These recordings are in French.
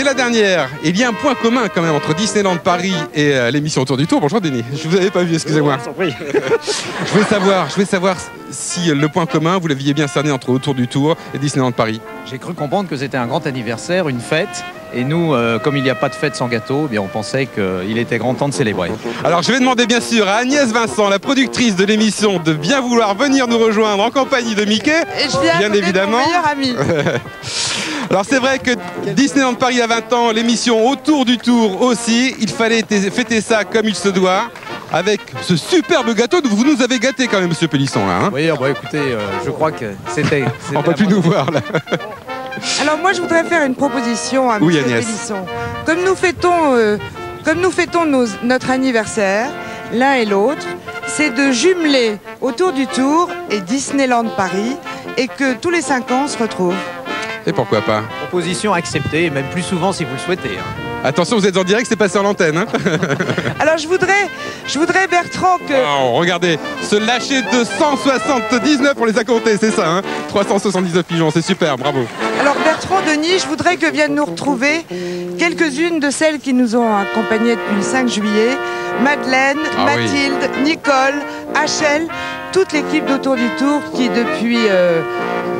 C'est la dernière. Il y a un point commun quand même entre Disneyland Paris et l'émission Autour du Tour. Bonjour Denis, je vous avais pas vu, excusez-moi. Je voulais savoir si le point commun, vous l'aviez bien cerné entre Autour du Tour et Disneyland Paris. J'ai cru comprendre que c'était un grand anniversaire, une fête. Et nous, comme il n'y a pas de fête sans gâteau, eh bien on pensait qu'il était grand temps de célébrer. Alors je vais demander bien sûr à Agnès Vincent, la productrice de l'émission, de bien vouloir venir nous rejoindre en compagnie de Mickey. Et je viens bien évidemment. Mon meilleur ami. Alors c'est vrai que Disneyland Paris a 20 ans, l'émission Autour du Tour aussi. Il fallait fêter ça comme il se doit, avec ce superbe gâteau. Vous nous avez gâté quand même, monsieur Pélisson, là. Hein, oui, bah, écoutez, je crois que c'était... On peut plus nous voir, là. Alors moi, je voudrais faire une proposition à M. Pélisson. Comme nous fêtons notre anniversaire, l'un et l'autre, c'est de jumeler Autour du Tour et Disneyland Paris, et que tous les 5 ans, on se retrouve. Et pourquoi pas? Proposition acceptée, et même plus souvent si vous le souhaitez. Hein. Attention, vous êtes en direct, c'est passé en l'antenne. Hein. Alors je voudrais Bertrand que... Oh, regardez, se lâcher de 179, on les a comptés, c'est ça, hein, 379 pigeons, c'est super, bravo. Alors Bertrand, Denis, je voudrais que viennent nous retrouver quelques-unes de celles qui nous ont accompagnés depuis le 5 juillet. Madeleine, Mathilde, oui. Nicole, HL, toute l'équipe d'Autour du Tour qui depuis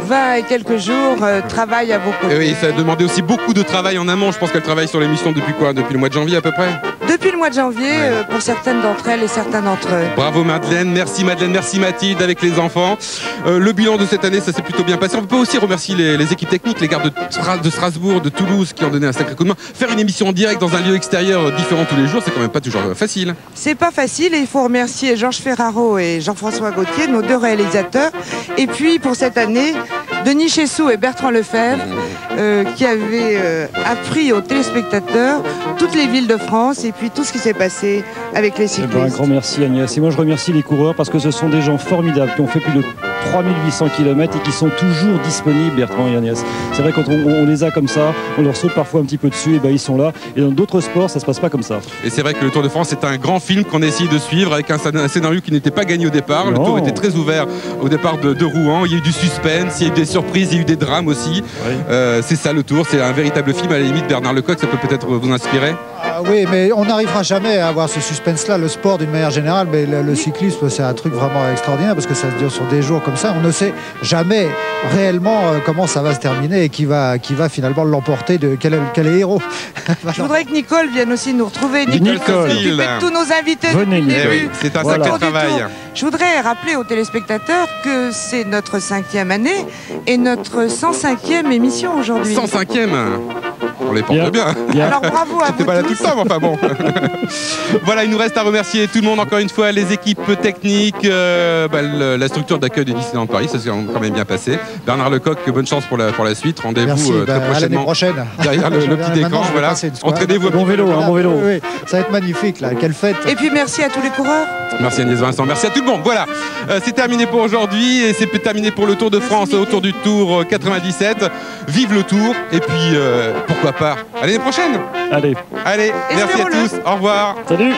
20 et quelques jours travaille à vos côtés. Et oui, ça a demandé aussi beaucoup de travail en amont. Je pense qu'elle travaille sur l'émission depuis quoi? Depuis le mois de janvier à peu près? Depuis le mois de janvier, pour certaines d'entre elles et certains d'entre eux. Bravo Madeleine, merci Mathilde avec les enfants. Le bilan de cette année, ça s'est plutôt bien passé. On peut aussi remercier les équipes techniques, les gardes de Strasbourg, de Toulouse qui ont donné un sacré coup de main. Faire une émission en direct dans un lieu extérieur différent tous les jours, c'est quand même pas toujours facile. C'est pas facile et il faut remercier Georges Ferraro et Jean-François Gauthier, nos deux réalisateurs. Et puis pour cette année, Denis Chessou et Bertrand Lefebvre qui avaient appris aux téléspectateurs toutes les villes de France et puis tout ce qui s'est passé avec les cyclistes. Un grand merci Agnès. Et moi je remercie les coureurs parce que ce sont des gens formidables qui ont fait plus de 3800 km et qui sont toujours disponibles, Bertrand et Agnès. C'est vrai quand on les a comme ça, on leur saute parfois un petit peu dessus, et ben ils sont là. Et dans d'autres sports, ça se passe pas comme ça. Et c'est vrai que le Tour de France est un grand film qu'on a essayé de suivre avec un scénario qui n'était pas gagné au départ. Non. Le Tour était très ouvert au départ de Rouen. Il y a eu du suspense, il y a eu des surprises, il y a eu des drames aussi. Oui. C'est ça le Tour, c'est un véritable film. À la limite, Bernard Lecoq, ça peut peut-être vous inspirer. Oui, mais on n'arrivera jamais à avoir ce suspense-là. Le sport, d'une manière générale, mais le cyclisme, c'est un truc vraiment extraordinaire parce que ça se dure sur des jours comme ça. On ne sait jamais réellement comment ça va se terminer et qui va finalement l'emporter, quel est héros. Je voudrais que Nicole vienne aussi nous retrouver. Nicole, tous nos invités. Venez, oui, c'est un sacré travail. Je voudrais rappeler aux téléspectateurs que c'est notre 5e année et notre 105e émission aujourd'hui. 105e. On les porte bien. Alors bravo à vous. J'étais pas là tout le temps, enfin bon. Voilà, il nous reste à remercier tout le monde, encore une fois, les équipes techniques, la structure d'accueil de Disneyland Paris, ça s'est quand même bien passé. Bernard Lecoq, bonne chance pour la suite. Rendez-vous très prochainement. Prochaine. Derrière le petit écran, voilà. Entraînez-vous. Bon vélo, bon vélo. Oui, ça va être magnifique, là. Quelle fête. Et puis merci à tous les coureurs. Merci Agnès Vincent, merci à tout le monde. Voilà, c'est terminé pour aujourd'hui et c'est terminé pour le Tour de France autour du Tour 97. Vive le Tour et puis pourquoi pas à l'année prochaine. Allez, merci à tous. Au revoir. Salut.